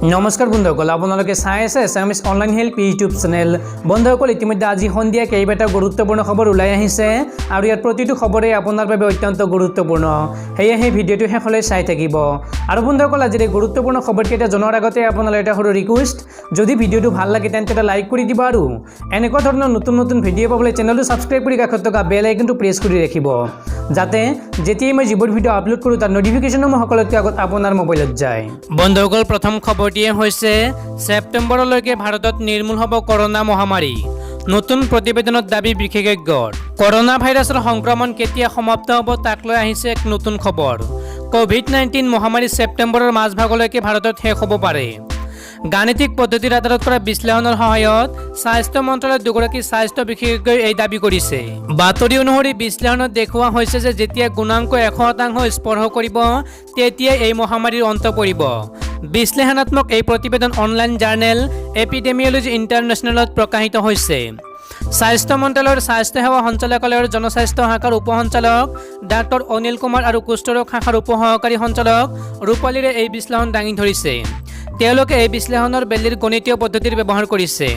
নমস্কাৰ বন্ধুসকল, আপোনালোকে চাই আছে এছামিছ অনলাইন হেল্প ইউটিউব চেনেল। বন্ধুসকল, ইতিমধ্যে আজি সন্ধিয়া কেইবাটাও গুৰুত্বপূৰ্ণ খবৰ ওলাই আহিছে আৰু ইয়াৰ প্ৰতিটো খবৰে আপোনাৰ বাবে অত্যন্ত গুৰুত্বপূৰ্ণ। সেয়েহে ভিডিঅ'টো শেষলৈ চাই থাকিব। আৰু বন্ধুসকল, আজিৰ এই গুৰুত্বপূৰ্ণ খবৰকেইটা জনাৰ আগতে আপোনালৈ এটা সৰু ৰিকুৱেষ্ট, যদি ভিডিঅ'টো ভাল লাগে তেন্তে এটা লাইক কৰি দিব আৰু এনেকুৱা ধৰণৰ নতুন নতুন ভিডিঅ' পাবলৈ চেনেলটো ছাবস্ক্ৰাইব কৰি কাষত থকা বেল আইকনটো প্ৰেছ কৰি ৰাখিব, যাতে যেতিয়াই মই যিবোৰ ভিডিঅ' আপলোড কৰোঁ তাৰ নটিফিকেশ্যনসমূহ সকলোতকৈ আগত আপোনাৰ মোবাইলত যায়। বন্ধুসকল, প্ৰথম খবৰটিয়ে হৈছে ছেপ্টেম্বৰলৈকে ভাৰতত নিৰ্মূল হ'ব কৰোনা মহামাৰী। নতুন প্ৰতিবেদনত দাবী বিশেষজ্ঞৰ। কৰোনা ভাইৰাছৰ সংক্ৰমণ কেতিয়া সমাপ্ত হ'ব তাক লৈ আহিছে এক নতুন খবৰ। কোভিড-19 মহামাৰী ছেপ্টেম্বৰৰ মাজভাগলৈকে ভাৰতত শেষ হ'ব পাৰে। গাণিতিক পদ্ধতিৰ আধাৰত কৰা বিশ্লেষণৰ সহায়ত স্বাস্থ্য মন্ত্ৰালয়ৰ দুগৰাকী স্বাস্থ্য বিশেষজ্ঞই এই দাবী কৰিছে। বাতৰি অনুসৰি বিশ্লেষণত দেখুওৱা হৈছে যে যেতিয়া গুণাংক 100% স্পৰ্শ কৰিব তেতিয়াই এই মহামাৰীৰ অন্ত পৰিব। বিশ্লেষণাত্মক এই প্ৰতিবেদন অনলাইন জাৰ্নেল এপিডেমিঅলজি ইণ্টাৰনেশ্যনেলত প্ৰকাশিত হৈছে। স্বাস্থ্য মন্ত্ৰালয়ৰ স্বাস্থ্য সেৱা সঞ্চালকালয়ৰ জনস্বাস্থ্য শাখাৰ উপ সঞ্চালক ডাক্তৰ অনিল কুমাৰ আৰু কুষ্ঠৰোগ শাখাৰ উপ সহকাৰী সঞ্চালক ৰূপালীৰে এই বিশ্লেষণ দাঙি ধৰিছে। তেওঁলোকে এই বিশ্লেষণৰ বেলিৰ গণিতীয় পদ্ধতিৰ ব্যৱহাৰ কৰিছে।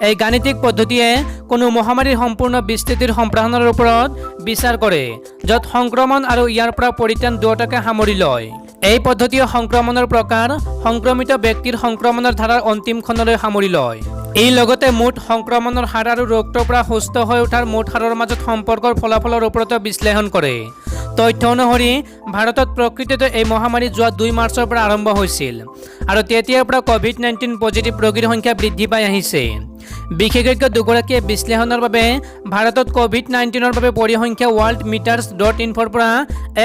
এই গাণিতিক পদ্ধতিয়ে কোনো মহামাৰীৰ সম্পূৰ্ণ বিস্তৃতিৰ সম্প্ৰসাৰণৰ ওপৰত বিচাৰ কৰে, য'ত সংক্ৰমণ আৰু ইয়াৰ পৰা পৰিত্ৰাণ দুয়োটাকে সামৰি লয়। এই পদ্ধতিয়ে সংক্ৰমণৰ প্ৰকাৰ, সংক্ৰমিত ব্যক্তিৰ সংক্ৰমণৰ ধাৰাৰ অন্তিম খণ্ডলৈ সামৰি লয়। এই লগতে মুঠ সংক্ৰমণৰ হাৰ আৰু ৰোগটোৰ পৰা সুস্থ হৈ উঠাৰ মুঠ হাৰৰ মাজত সম্পৰ্কৰ ফলাফলৰ ওপৰতো বিশ্লেষণ কৰে। তথ্য অনুসৰি ভাৰতত প্ৰকৃততে এই মহামাৰী যোৱা 2 মাৰ্চৰ পৰা আৰম্ভ হৈছিল আৰু তেতিয়াৰ পৰা কোভিড-19 পজিটিভ ৰোগীৰ সংখ্যা বৃদ্ধি পাই আহিছে। বিশেষজ্ঞ দুগৰাকীয়ে বিশ্লেষণৰ বাবে ভাৰতত কোভিড-19ৰ বাবে পৰিসংখ্যা worldmeters.info ৰ পৰা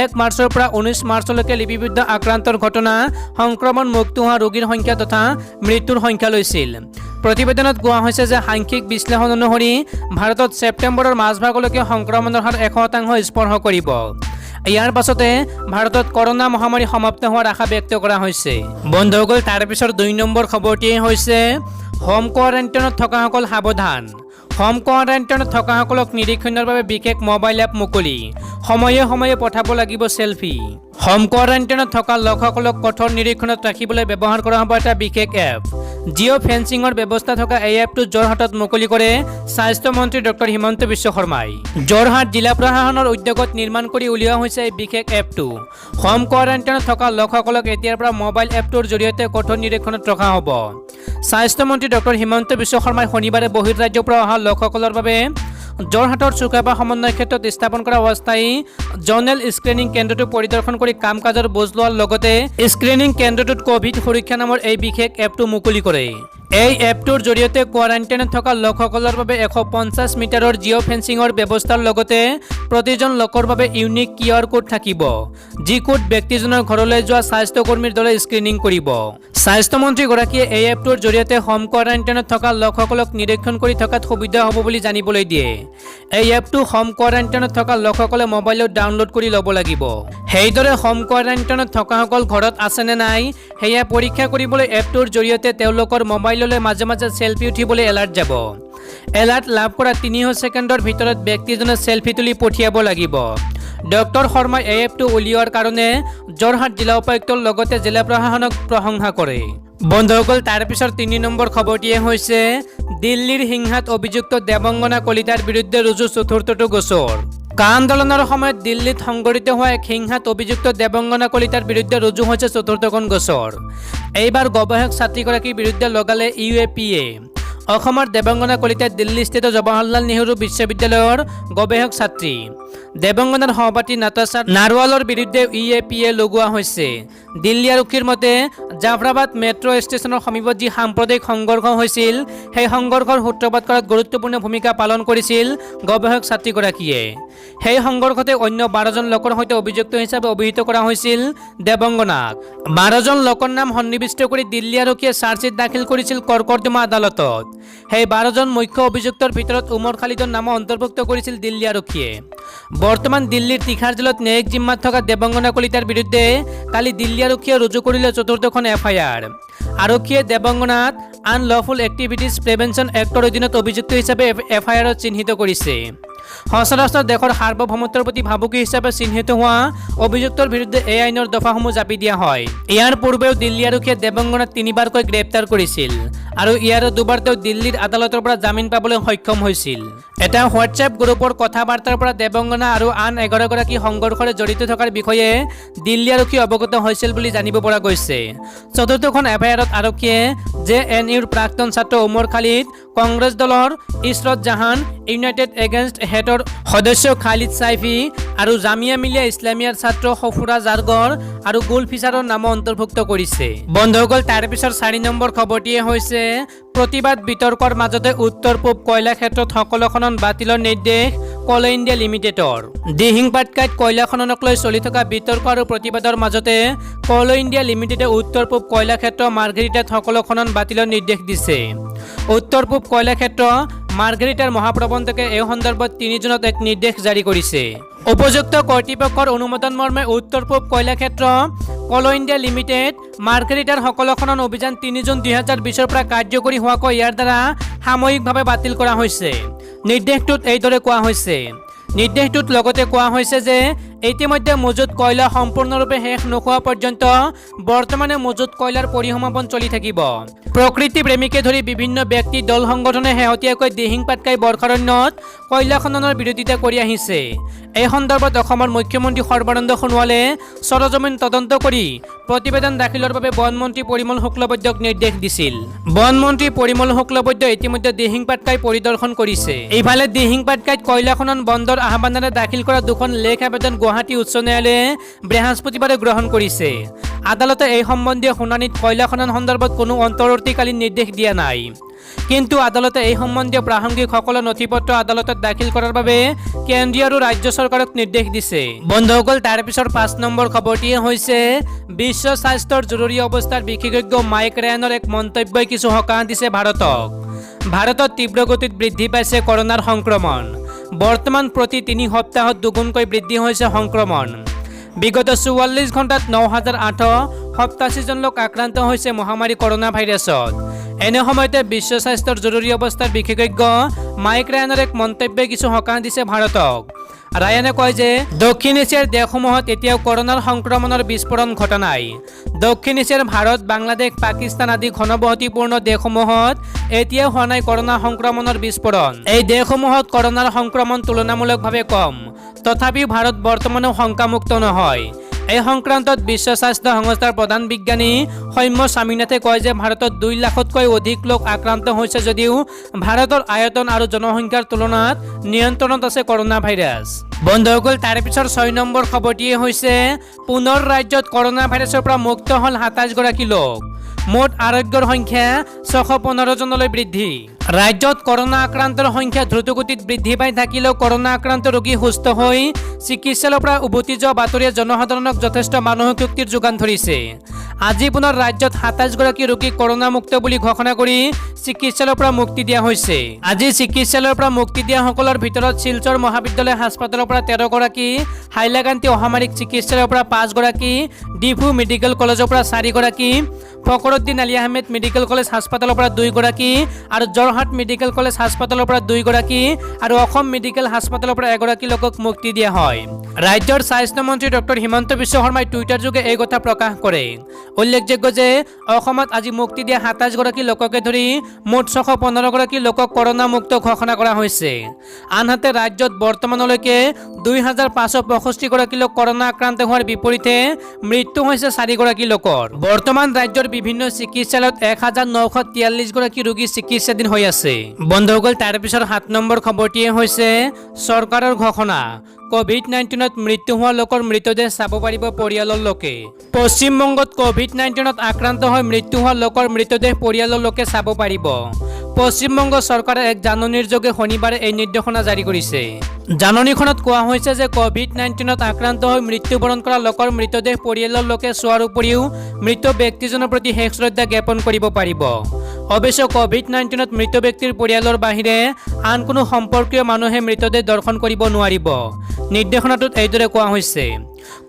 1 মাৰ্চৰ পৰা 19 মাৰ্চলৈকে লিপিবদ্ধ আক্ৰান্তৰ ঘটনা, সংক্ৰমণ মুক্ত হোৱা ৰোগীৰ সংখ্যা তথা মৃত্যুৰ সংখ্যা লৈছিল। প্ৰতিবেদনত কোৱা হৈছে যে সাংখ্যিক বিশ্লেষণ অনুসৰি ভাৰতত ছেপ্টেম্বৰৰ মাজভাগলৈকে সংক্ৰমণৰ হাৰ 100% স্পৰ্শ কৰিব। ইয়াৰ পাছতে ভাৰতত কৰোনা মহামাৰী সমাপ্ত হোৱাৰ আশা ব্যক্ত কৰা হৈছে। বন্ধুসকল, তাৰপিছৰ 2 নম্বৰ খবৰটিয়ে হৈছে হোম কোৱাৰেণ্টাইনত থকাসকল সাৱধান। হোম কোৱাৰেণ্টাইনত থকাসকলক নিৰীক্ষণৰ বাবে বিশেষ মোবাইল এপ মুকলি। সময়ে সময়ে পঠাব লাগিব চেলফি। হোম কোৱাৰেণ্টাইনত থকা লোকসকলক কঠোৰ নিৰীক্ষণত ৰাখিবলৈ ব্যৱহাৰ কৰা হ'ব এটা বিশেষ এপ। জিঅ' ফেন্সিঙৰ ব্যৱস্থা থকা এই এপটো যোৰহাটত মুকলি কৰে স্বাস্থ্য মন্ত্ৰী ডক্টৰ হিমন্ত বিশ্ব শৰ্মাই। যোৰহাট জিলা প্ৰশাসনৰ উদ্যোগত নিৰ্মাণ কৰি উলিওৱা হৈছে এই বিশেষ এপটো। হোম কোৱাৰেণ্টাইনত থকা লোকসকলক এতিয়াৰ পৰা মোবাইল এপটোৰ জৰিয়তে কঠোৰ নিৰীক্ষণত ৰখা হ'ব। স্বাস্থ্য মন্ত্ৰী ডক্টৰ হিমন্ত বিশ্ব শৰ্মাই শনিবাৰে বহিৰ্ৰাজ্যৰ পৰা অহা লোকসকলৰ বাবে যোৰহাটৰ চুকাফা সমন্বয় ক্ষেত্ৰত স্থাপন কৰা অস্থায়ী জ'নেল স্ক্ৰিনিং কেন্দ্ৰটো পৰিদৰ্শন কৰি কাম কাজৰ বুজ লোৱাৰ লগতে স্ক্ৰিনিং কেন্দ্ৰটোত কোভিড সুৰক্ষা নামৰ এই বিশেষ এপটো মুকলি কৰে। এই এপটোৰ জৰিয়তে কোৱাৰেণ্টাইনত থকা লোকসকলৰ বাবে 150 মিটাৰৰ জিঅ' ফেন্সিঙৰ ব্যৱস্থাৰ লগতে প্ৰতিজন লোকৰ বাবে ইউনিক QR কোড থাকিব, যি কোড ব্যক্তিজনৰ ঘৰলৈ যোৱা স্বাস্থ্যকৰ্মীৰ দৰে স্ক্ৰিনিং কৰিব। স্বাস্থ্যমন্ত্ৰীগৰাকীয়ে এই এপটোৰ জৰিয়তে হোম কোৱাৰেণ্টাইনত থকা লোকসকলক নিৰীক্ষণ কৰি থকাত সুবিধা হ'ব বুলি জানিবলৈ দিয়ে। এই এপটো হোম কোৱাৰেণ্টাইনত থকা লোকসকলে মোবাইলত ডাউনলোড কৰি ল'ব লাগিব। সেইদৰে হোম কোৱাৰেণ্টাইনত থকাসকল ঘৰত আছে নে নাই সেয়া পৰীক্ষা কৰিবলৈ এপটোৰ জৰিয়তে তেওঁলোকৰ মোবাইললৈ মাজে মাজে চেলফি উঠিবলৈ এলাৰ্ট যাব। এলাৰ্ট লাভ কৰা 30 ছেকেণ্ডৰ ভিতৰত ব্যক্তিজনে চেলফি তুলি পঠিয়াব লাগিব। ডক্টৰ শৰ্মাই এই এপটো উলিওৱাৰ কাৰণে যোৰহাট জিলা উপায়ুক্তৰ লগতে জিলা প্ৰশাসনক প্ৰশংসা কৰে। বন্ধুসকল, তাৰপিছৰ 3 নম্বৰ খবৰটিয়ে হৈছে দিল্লীৰ হিংসাত অভিযুক্ত দেৱঙ্গনা কলিতাৰ বিৰুদ্ধে ৰুজু 4টো গোচৰ। কা আন্দোলনৰ সময়ত দিল্লীত সংঘটিত হোৱা এক হিংসাত অভিযুক্ত দেৱঙ্গনা কলিতাৰ বিৰুদ্ধে ৰুজু হৈছে 4খন গোচৰ। এইবাৰ গৱেষক ছাত্ৰীগৰাকীৰ বিৰুদ্ধে লগালে UAPA। অসমৰ দেৱঙ্গনা কলিতা দিল্লীস্থিত জৱাহৰলাল নেহৰু বিশ্ববিদ্যালয়ৰ গৱেষক ছাত্ৰী। দেৱঙ্গনাৰ সহপাঠী নাতাশা নাৰৱালৰ বিৰুদ্ধে UAPA লগোৱা হৈছে। দিল্লী আৰক্ষীৰ মতে জাফৰাবাদ মেট্ৰ' ষ্টেচনৰ সমীপত যি সাম্প্ৰদায়িক সংঘৰ্ষ হৈছিল সেই সংঘৰ্ষৰ সূত্ৰপাত কৰাত গুৰুত্বপূৰ্ণ ভূমিকা পালন কৰিছিল গৱেষক ছাত্ৰীগৰাকীয়ে। সেই সংঘৰ্ষতে অন্য 12জন লোকৰ সৈতে অভিযুক্ত হিচাপে অভিহিত কৰা হৈছিল দেৱঙ্গনাক। 12জন লোকৰ নাম সন্নিৱিষ্ট কৰি দিল্লী আৰক্ষীয়ে চাৰ্জশ্বীট দাখিল কৰিছিল কৰ্কৰ্দমা আদালতত। সেই 12জন মুখ্য অভিযুক্তৰ ভিতৰত উমৰ খালিদৰ নামো অন্তৰ্ভুক্ত কৰিছিল দিল্লী আৰক্ষীয়ে। বৰ্তমান দিল্লীৰ তিখাৰ জেলত ন্যায়িক জিম্মাত থকা দেৱঙ্গনা কলিতাৰ বিৰুদ্ধে কালি দিল্লী আৰক্ষীয়ে ৰুজু কৰিলে 4খন FIR। আৰক্ষীয়ে দেৱঙ্গনাক আনলফুল এক্টিভিটিজ প্ৰিভেনশ্যন এক্টৰ অধীনত অভিযুক্ত হিচাপে FIR চিহ্নিত কৰিছে। সচৰাচৰ দেশৰ সাৰ্বভৌমত্বৰ প্ৰতি ভাবুকি হিচাপে চিহ্নিত হোৱা অভিযুক্তৰ বিৰুদ্ধে এই আইনৰ দফাসমূহ জাপি দিয়া হয়। ইয়াৰ পূৰ্বেও দিল্লী আৰক্ষীয়ে দেৱঙ্গনাক 3বাৰকৈ গ্ৰেপ্তাৰ কৰিছিল আৰু ইয়াৰ দুবাৰ তেওঁ দিল্লীৰ আদালতৰ পৰা জামিন পাবলৈ সক্ষম হৈছিল। এটা হোৱাটছএপ গ্ৰুপৰ কথা-বাৰ্তাৰ পৰা দেৱঙ্গনা আৰু আন 11গৰাকী সংঘৰ্ষৰে জড়িত থকাৰ বিষয়ে দিল্লী আৰক্ষী অৱগত হৈছিল বুলি জানিব পৰা গৈছে। চতুৰ্থখন এফআইআৰত আৰক্ষীয়ে JNUৰ প্ৰাক্তন ছাত্ৰ ওমৰ খালিদ, কংগ্ৰেছ দলৰ ইছৰত জাহান, ইউনাইটেড এগেইনষ্ট হেটৰ সদস্য খালিদ চাইফি আৰু জামিয়া মিলিয়া ইছলামিয়াৰ ছাত্ৰ সফুৰা জাৰগৰ আৰু গুল ফিচাৰৰ নামো অন্তৰ্ভুক্ত কৰিছে। বন্ধুসকল, তাৰ পিছৰ 4 নম্বৰ খবৰটিয়ে হৈছে প্ৰতিবাদ বিতৰ্কৰ মাজতে উত্তৰ পূব কয়লা ক্ষেত্ৰত সকলো খনন বাতিলৰ নিৰ্দেশ কল ইণ্ডিয়া লিমিটেডৰ। দিহিং পাটকাইত কয়লা খননক লৈ চলি থকা বিতৰ্ক আৰু প্ৰতিবাদৰ মাজতে কল ইণ্ডিয়া লিমিটেডে উত্তৰ পূব কয়লা ক্ষেত্ৰ মাৰ্ঘেৰিটাত সকলো খনন বাতিলৰ নিৰ্দেশ দিছে। উত্তৰ পূব কয়লা ক্ষেত্ৰ মাৰ্ঘেৰিটাৰ মহাপ্ৰবন্ধকে এই সন্দৰ্ভত 3 জুনত এক নিৰ্দেশ জাৰি কৰিছে। উপযুক্ত কৰ্তৃপক্ষৰ অনুমোদন মৰ্মে উত্তৰ পূব কয়লা ক্ষেত্ৰ কল ইণ্ডিয়া লিমিটেড মাৰ্ঘেৰিটাৰ সকলো খনন অভিযান 3 জুন 2020 পৰা কাৰ্যকৰী হোৱাকৈ ইয়াৰ দ্বাৰা সাময়িকভাৱে বাতিল কৰা হৈছে। নিৰ্দেশটোত এইদৰে কোৱা হৈছে। নিৰ্দেশটোত লগতে কোৱা হৈছে যে ইতিমধ্যে মজুত কয়লা সম্পূৰ্ণৰূপে শেষ নোহোৱা পৰ্যন্ত বৰ্তমানে মজুত কয়লাৰ পৰিসমাপন চলি থাকিব। প্ৰকৃতি প্ৰেমীকে ধৰি বিভিন্ন ব্যক্তি দল সংগঠনে শেহতীয়াকৈ দিহিং পাটকাই বৰ্ষাৰণ্যত কয়লা খননৰ বিৰোধিতা কৰি আহিছে। এই সন্দৰ্ভত অসমৰ মুখ্যমন্ত্ৰী সৰ্বানন্দ সোণোৱালে সৰজমিন তদন্ত কৰি প্ৰতিবেদন দাখিলৰ বাবে বনমন্ত্ৰী পৰিমল শুক্লবৈদ্যক নিৰ্দেশ দিছিল। বনমন্ত্ৰী পৰিমল শুক্লবৈদ্যই ইতিমধ্যে দিহিং পাটকাই পৰিদৰ্শন কৰিছে। ইফালে দিহিং পাটকাইত কয়লা খনন বন্ধৰ আহ্বানেৰে দাখিল কৰা 2খন লেখ আবেদন গুৱাহাটী উচ্চ ন্যায়ালয়ে বৃহস্পতিবাৰে গ্ৰহণ কৰিছে। আদালতে এই সম্বন্ধীয় শুনানিত কয়লা খনন সন্দৰ্ভত কোনো অন্তৱৰ্তীকালীন নিৰ্দেশ দিয়া নাই। কিন্তু আদালতে এই সম্বন্ধীয় প্ৰাসংগিক সকলো নথিপত্ৰ আদালতত দাখিল কৰাৰ বাবে কেন্দ্ৰীয় আৰু ৰাজ্য চৰকাৰক নিৰ্দেশ দিছে। বন্ধুসকল, তাৰ পিছৰ 5 নম্বৰ খবৰটিয়ে হৈছে বিশ্ব স্বাস্থ্যৰ জৰুৰী অৱস্থাৰ বিশেষজ্ঞ মাইক ৰায়ানৰ এক মন্তব্যই কিছু সকাহ দিছে ভাৰতক। ভাৰতত তীব্ৰ গতিত বৃদ্ধি পাইছে কৰোনাৰ সংক্ৰমণ। বৰ্তমান প্ৰতি 3 সপ্তাহত দুগুণকৈ বৃদ্ধি হৈছে সংক্ৰমণ। বিগত 44 ঘণ্টাত 9,887 জন লোক আক্ৰান্ত হৈছে মহামাৰী কৰোনা ভাইৰাছত। এনে সময়তে বিশ্ব স্বাস্থ্যৰ জৰুৰী অৱস্থাৰ বিশেষজ্ঞ মাইক ৰায়ানৰ এক মন্তব্যই কিছু সকাহ দিছে ভাৰতক। ৰায়ানে কয় যে দক্ষিণ এছিয়াৰ দেশসমূহত এতিয়াও কৰোনাৰ সংক্ৰমণৰ বিস্ফোৰণ ঘটা নাই। দক্ষিণ এছিয়াৰ ভাৰত, বাংলাদেশ, পাকিস্তান আদি ঘনবসতিপূৰ্ণ দেশসমূহত এতিয়াও হোৱা নাই কৰোনা সংক্ৰমণৰ বিস্ফোৰণ। এই দেশসমূহত কৰোনাৰ সংক্ৰমণ তুলনামূলকভাৱে কম। তথাপিও ভাৰত বৰ্তমানেও শংকামুক্ত নহয়। এই সংক্ৰান্তত বিশ্ব স্বাস্থ্য সংস্থাৰ প্ৰধান বিজ্ঞানী সৌম্য স্বামীনাথে কয় যে ভাৰতত 2 লাখতকৈ অধিক লোক আক্ৰান্ত হৈছে যদিও ভাৰতৰ আয়তন আৰু জনসংখ্যাৰ তুলনাত নিয়ন্ত্ৰণত আছে কৰোনা ভাইৰাছ। বন্ধুসকল, তাৰ পিছৰ 6 নম্বৰ খবৰটিয়ে হৈছে পুনৰ ৰাজ্যত কৰোনা ভাইৰাছৰ পৰা মুক্ত হ'ল 27 গৰাকী লোক। মুঠ আৰোগ্যৰ সংখ্যা 615 জনলৈ বৃদ্ধি। ৰাজ্যত কৰোনা আক্ৰান্তৰ সংখ্যা দ্ৰুতগতিত বৃদ্ধি পাই থাকিলেও কৰোনা আক্ৰান্ত ৰোগী সুস্থ হৈ চিকিৎসালয়ৰ পৰা উভতি যোৱা বাতৰিয়ে জনসাধাৰণক যথেষ্ট মানসিক শক্তিৰ যোগান ধৰিছে। আজি পুনৰ ৰাজ্যত 27 গৰাকী ৰোগীক কৰোনামুক্ত বুলি ঘোষণা কৰি চিকিৎসালয়ৰ পৰা মুক্তি দিয়া হৈছে। আজি চিকিৎসালয়ৰ পৰা মুক্তি দিয়াসকলৰ ভিতৰত শিলচৰ মহাবিদ্যালয় হাস্পতালৰ পৰা 13 গৰাকী, হাইলাকান্দি অসামৰিক চিকিৎসালয়ৰ পৰা 5 গৰাকী, ডিফু মেডিকেল কলেজৰ পৰা 4 গৰাকী, ফখৰুদ্দিন আলী আহমেদ মেডিকেল কলেজ হাস্পতালৰ পৰা 2 গৰাকী আৰু যোৰহাট মেডিকেল কলেজ হাস্পতালৰ পৰা 2 গৰাকী আৰু অসম মেডিকেল হাস্পতালৰ পৰা 1 গৰাকী লোকক মুক্তি দিয়া হয়। ৰাজ্যৰ স্বাস্থ্য মন্ত্ৰী ডক্টৰ হিমন্ত বিশ্ব শৰ্মাই টুইটাৰ যোগে এই কথা প্ৰকাশ কৰে। উল্লেখযোগ্য যে অসমত আজি মুক্তি দিয়া 27 গৰাকী লোককে ধৰি মুঠ 615 গৰাকী লোকক কৰোনা মুক্ত ঘোষণা কৰা হৈছে। আনহাতে ৰাজ্যত বৰ্তমানলৈকে 2565 গৰাকী লোক কৰোনা আক্ৰান্ত হোৱাৰ বিপৰীতে মৃত্যু হৈছে 4 গৰাকী লোকৰ। বৰ্তমান ৰাজ্যৰ বিভিন্ন চিকিৎসালয়ত 1943 গৰাকী ৰোগী চিকিৎসাধীন হৈ আছে। বন্ধুসকল, তাৰ পিছৰ 7 নম্বৰ খবৰটিয়ে হৈছে চৰকাৰৰ ঘোষণা। কোভিড-19ত মৃত্যু হোৱা লোকৰ মৃতদেহ চাব পাৰিব পৰিয়ালৰ লোকে। পশ্চিমবংগত কোভিড-19ত আক্ৰান্ত হৈ মৃত্যু হোৱা লোকৰ মৃতদেহ পৰিয়ালৰ লোকে চাব পাৰিব। পশ্চিমবংগ চৰকাৰে এক জাননীৰ যোগে শনিবাৰে এই নিৰ্দেশনা জাৰি কৰিছে। জাননীখনত কোৱা হৈছে যে কোভিড-19ত আক্ৰান্ত হৈ মৃত্যুবৰণ কৰা লোকৰ মৃতদেহ পৰিয়ালৰ লোকে চোৱাৰ উপৰিও মৃত ব্যক্তিজনৰ প্ৰতি শেষ শ্ৰদ্ধা জ্ঞাপন কৰিব পাৰিব। অৱশ্যে কোভিড-19ত মৃত ব্যক্তিৰ পৰিয়ালৰ বাহিৰে আন কোনো সম্পৰ্কীয় মানুহে মৃতদেহ দৰ্শন কৰিব নোৱাৰিব। নিৰ্দেশনাটোত এইদৰে কোৱা হৈছে,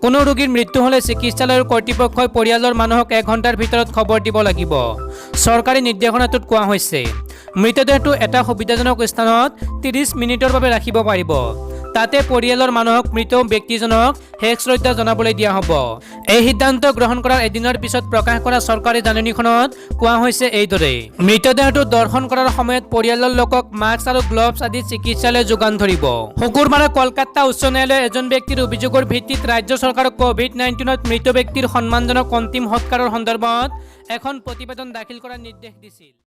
কোনো ৰোগীৰ মৃত্যু হ'লে চিকিৎসালয়ৰ কৰ্তৃপক্ষই পৰিয়ালৰ মানুহক 1 ঘণ্টাৰ ভিতৰত খবৰ দিব লাগিব। চৰকাৰী নিৰ্দেশনাটোত কোৱা হৈছে মৃতদেহটো এটা সুবিধাজনক স্থানত 30 মিনিটৰ বাবে ৰাখিব পাৰিব। তাতে পৰিয়ালৰ মানুহক মৃত ব্যক্তিজনক শেষ শ্ৰদ্ধা জনাবলৈ দিয়া হ'ব। এই সিদ্ধান্ত গ্ৰহণ কৰাৰ এদিনৰ পিছত প্ৰকাশ কৰা চৰকাৰী জাননীখনত কোৱা হৈছে এইদৰে। মৃতদেহটো দৰ্শন কৰাৰ সময়ত পৰিয়ালৰ লোকক মাস্ক আৰু গ্লভছ আদি চিকিৎসালয় যোগান ধৰিব। শুকুৰবাৰে কলকাতা উচ্চ ন্যায়ালয়ে এজন ব্যক্তিৰ অভিযোগৰ ভিত্তিত ৰাজ্য চৰকাৰক কোভিড-19ত মৃত ব্যক্তিৰ সন্মানজনক অন্তিম সৎকাৰৰ সন্দৰ্ভত এখন প্ৰতিবেদন দাখিল কৰাৰ নিৰ্দেশ দিছিল।